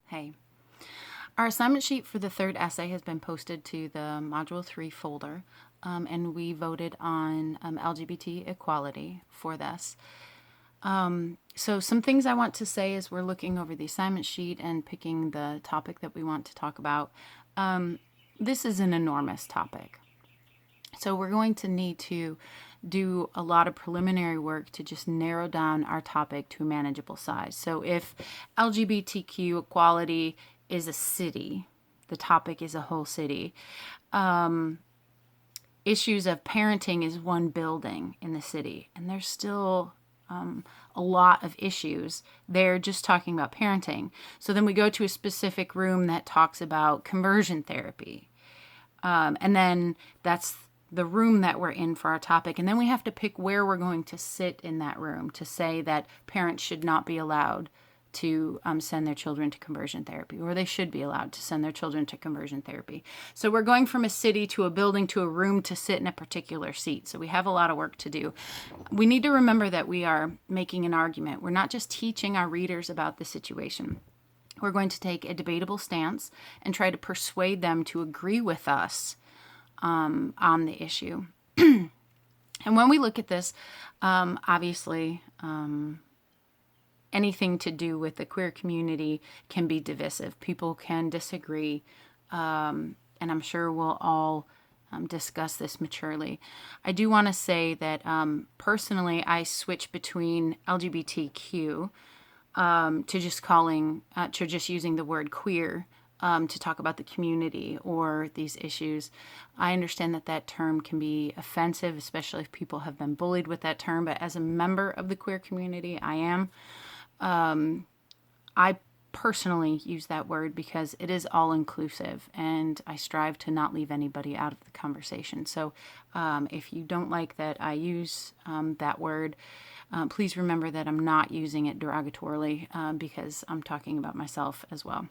Hey. Our assignment sheet for the third essay has been posted to the Module 3 folder, and we voted on LGBT equality for this. So some things I want to say as we're looking over the assignment sheet and picking the topic that we want to talk about. This is an enormous topic. So we're going to need to do a lot of preliminary work to just narrow down our topic to a manageable size. So if LGBTQ equality is a city, the topic is a whole city. Issues of parenting is one building in the city, and there's still a lot of issues. They're just talking about parenting. So then we go to a specific room that talks about conversion therapy. And then that's the room that we're in for our topic. And then we have to pick where we're going to sit in that room to say that parents should not be allowed to send their children to conversion therapy, or they should be allowed to send their children to conversion therapy. So we're going from a city to a building to a room to sit in a particular seat. So we have a lot of work to do. We need to remember that we are making an argument. We're not just teaching our readers about the situation. We're going to take a debatable stance and try to persuade them to agree with us on the issue. And when we look at this, obviously, anything to do with the queer community can be divisive. People can disagree, and I'm sure we'll all discuss this maturely. I do want to say that personally, I switch between LGBTQ to just using the word queer to talk about the community or these issues. I understand that that term can be offensive, especially if people have been bullied with that term. But as a member of the queer community, I am. I personally use that word because it is all inclusive, and I strive to not leave anybody out of the conversation. So if you don't like that I use that word, please remember that I'm not using it derogatorily because I'm talking about myself as well.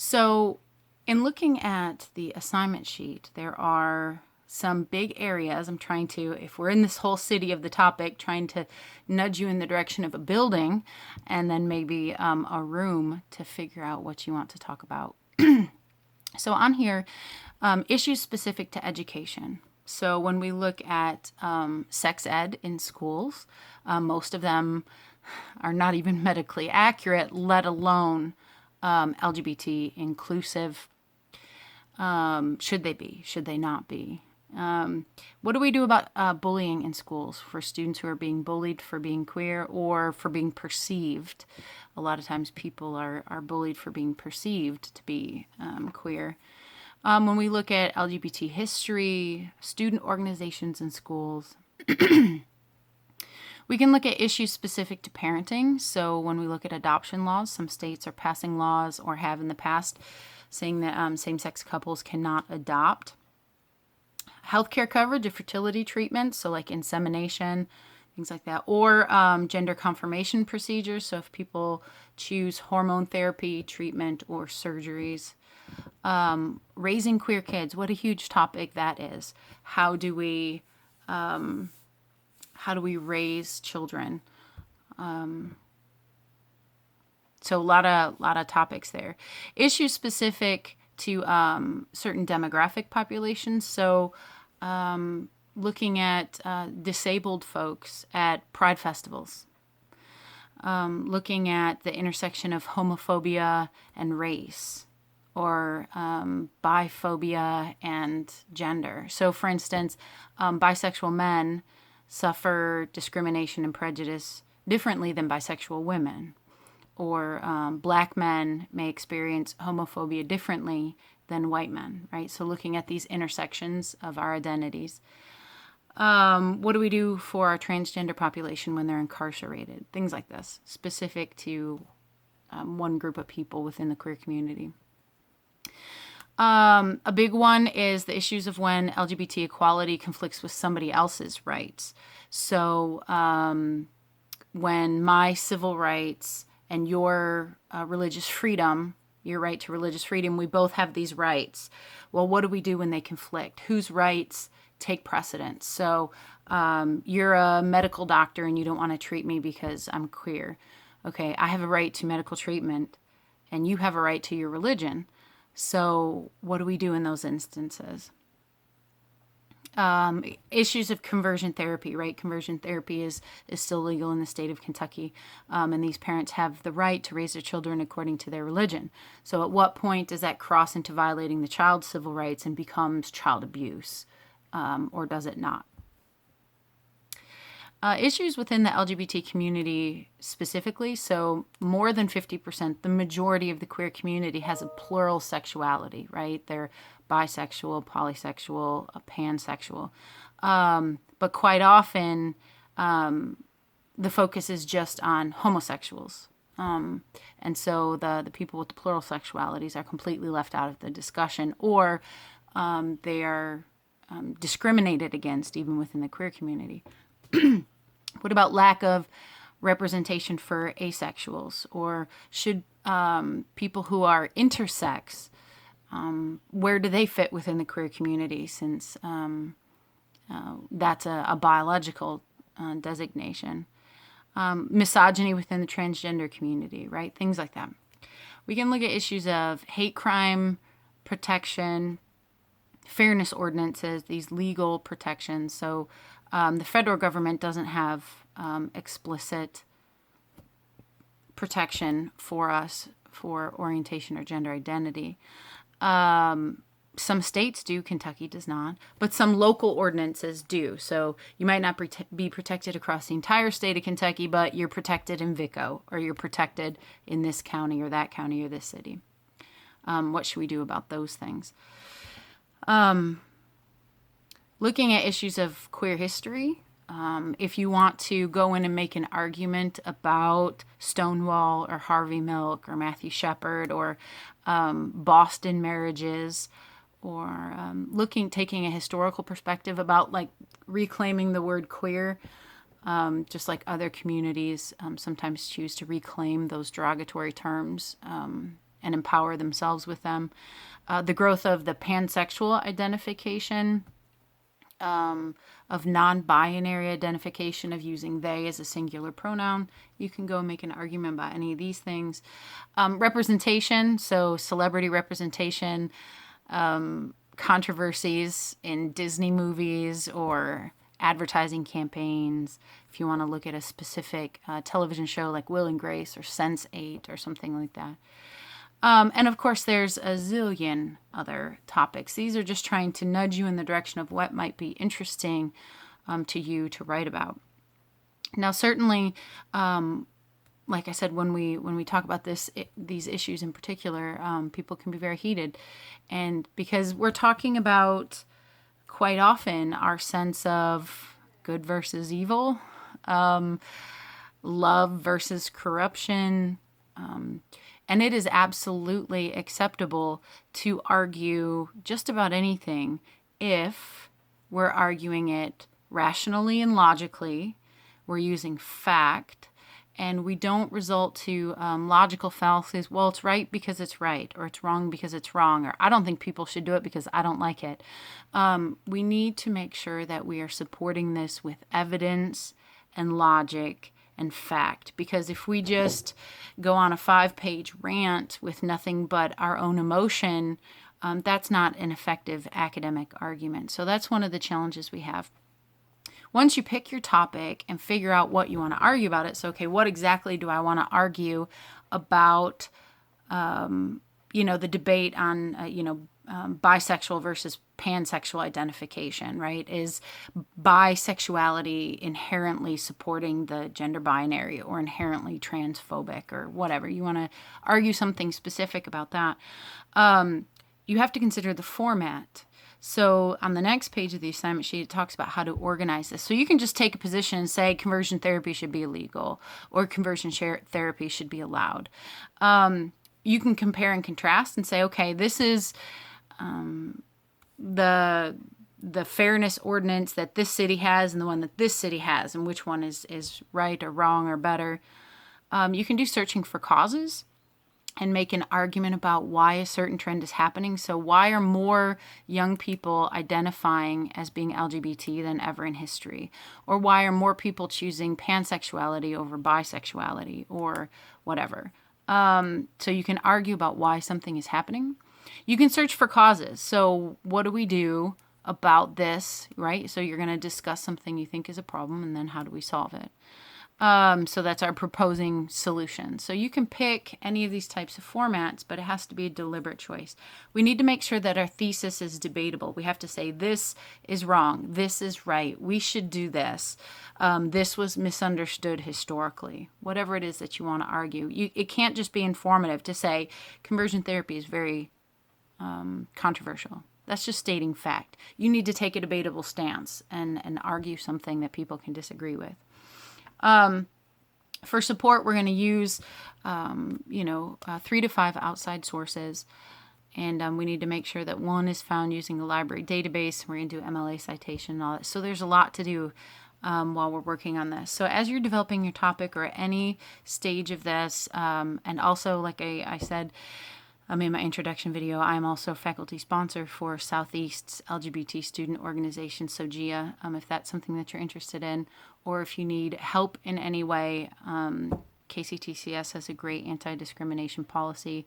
So in looking at the assignment sheet, there are some big areas. I'm trying to, if we're in this whole city of the topic, trying to nudge you in the direction of a building and then maybe a room to figure out what you want to talk about. So on here, issues specific to education. So when we look at sex ed in schools, most of them are not even medically accurate, let alone LGBT inclusive. Should they be? Should they not be? What do we do about bullying in schools for students who are being bullied for being queer or for being perceived? A lot of times people are bullied for being perceived to be queer. When we look at LGBT history, student organizations in schools, we can look at issues specific to parenting. So when we look at adoption laws, some states are passing laws or have in the past saying that same-sex couples cannot adopt. Healthcare coverage of fertility treatments, so like insemination, things like that, or gender confirmation procedures. So if people choose hormone therapy, treatment, or surgeries. Raising queer kids, what a huge topic that is. How do we raise children? So a lot of topics there. Issues specific to certain demographic populations. So looking at disabled folks at pride festivals. Looking at the intersection of homophobia and race, or biphobia and gender. So for instance, bisexual men suffer discrimination and prejudice differently than bisexual women. Or black men may experience homophobia differently than white men, right? So looking at these intersections of our identities. What do we do for our transgender population when they're incarcerated? Things like this, specific to one group of people within the queer community. A big one is the issues of when LGBT equality conflicts with somebody else's rights. So when my civil rights and your religious freedom, your right to religious freedom, we both have these rights. Well, what do we do when they conflict? Whose rights take precedence? So you're a medical doctor and you don't want to treat me because I'm queer. Okay, I have a right to medical treatment, and you have a right to your religion. So what do we do in those instances? Issues of conversion therapy, right? Conversion therapy is still legal in the state of Kentucky, and these parents have the right to raise their children according to their religion. So at what point does that cross into violating the child's civil rights and becomes child abuse, or does it not? Issues within the LGBT community specifically, so more than 50%, the majority of the queer community has a plural sexuality, right? They're bisexual, polysexual, pansexual. But quite often, the focus is just on homosexuals. And so the people with the plural sexualities are completely left out of the discussion, or they are discriminated against even within the queer community. What about lack of representation for asexuals? Or should people who are intersex, where do they fit within the queer community, since that's a biological designation? Misogyny within the transgender community, right? Things like that. We can look at issues of hate crime protection, fairness ordinances, these legal protections. So the federal government doesn't have explicit protection for us for orientation or gender identity. Some states do, Kentucky does not, but some local ordinances do. So you might not be protected across the entire state of Kentucky, but you're protected in VICO, or you're protected in this county or that county or this city. What should we do about those things? Looking at issues of queer history, if you want to go in and make an argument about Stonewall or Harvey Milk or Matthew Shepard or Boston marriages, or taking a historical perspective about like reclaiming the word queer, just like other communities sometimes choose to reclaim those derogatory terms and empower themselves with them. The growth of the pansexual identification, of non-binary identification, of using they as a singular pronoun. You can go make an argument about any of these things. Representation, so celebrity representation, controversies in Disney movies or advertising campaigns. If you want to look at a specific television show like Will and Grace or Sense8 or something like that. And of course, there's a zillion other topics. These are just trying to nudge you in the direction of what might be interesting to you to write about. Now, certainly, like I said, when we talk about these issues in particular, people can be very heated, and because we're talking about quite often our sense of good versus evil, love versus corruption. And it is absolutely acceptable to argue just about anything if we're arguing it rationally and logically, we're using fact, and we don't resort to logical fallacies. Well, it's right because it's right, or it's wrong because it's wrong, or I don't think people should do it because I don't like it. We need to make sure that we are supporting this with evidence and logic and fact, because if we just go on a 5-page rant with nothing but our own emotion, that's not an effective academic argument. So that's one of the challenges we have. Once you pick your topic and figure out what you want to argue about it, so okay, what exactly do I want to argue about, the debate on, bisexual versus pansexual identification, right? Is bisexuality inherently supporting the gender binary or inherently transphobic or whatever? You want to argue something specific about that. You have to consider the format. So on the next page of the assignment sheet, it talks about how to organize this. So you can just take a position and say conversion therapy should be illegal or conversion therapy should be allowed. You can compare and contrast and say, okay, this is the fairness ordinance that this city has and the one that this city has, and which one is right or wrong or better. You can do searching for causes and make an argument about why a certain trend is happening. So why are more young people identifying as being LGBT than ever in history? Or why are more people choosing pansexuality over bisexuality or whatever? So you can argue about why something is happening. You can search for causes. So what do we do about this, right? So you're going to discuss something you think is a problem, and then how do we solve it? So that's our proposing solution. So you can pick any of these types of formats, but it has to be a deliberate choice. We need to make sure that our thesis is debatable. We have to say, this is wrong, this is right, we should do this, this was misunderstood historically. Whatever it is that you want to argue. It can't just be informative to say conversion therapy is very controversial. That's just stating fact. You need to take a debatable stance and argue something that people can disagree with. For support, we're going to use, 3 to 5 outside sources. And we need to make sure that one is found using the library database. We're going to do MLA citation and all that. So there's a lot to do while we're working on this. So as you're developing your topic or at any stage of this, and also, like I said, in my introduction video, I'm also faculty sponsor for Southeast's LGBT student organization, SOGIA, if that's something that you're interested in, or if you need help in any way. KCTCS has a great anti-discrimination policy.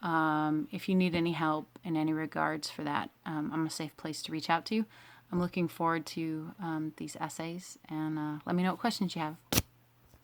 If you need any help in any regards for that, I'm a safe place to reach out to. I'm looking forward to these essays, and let me know what questions you have.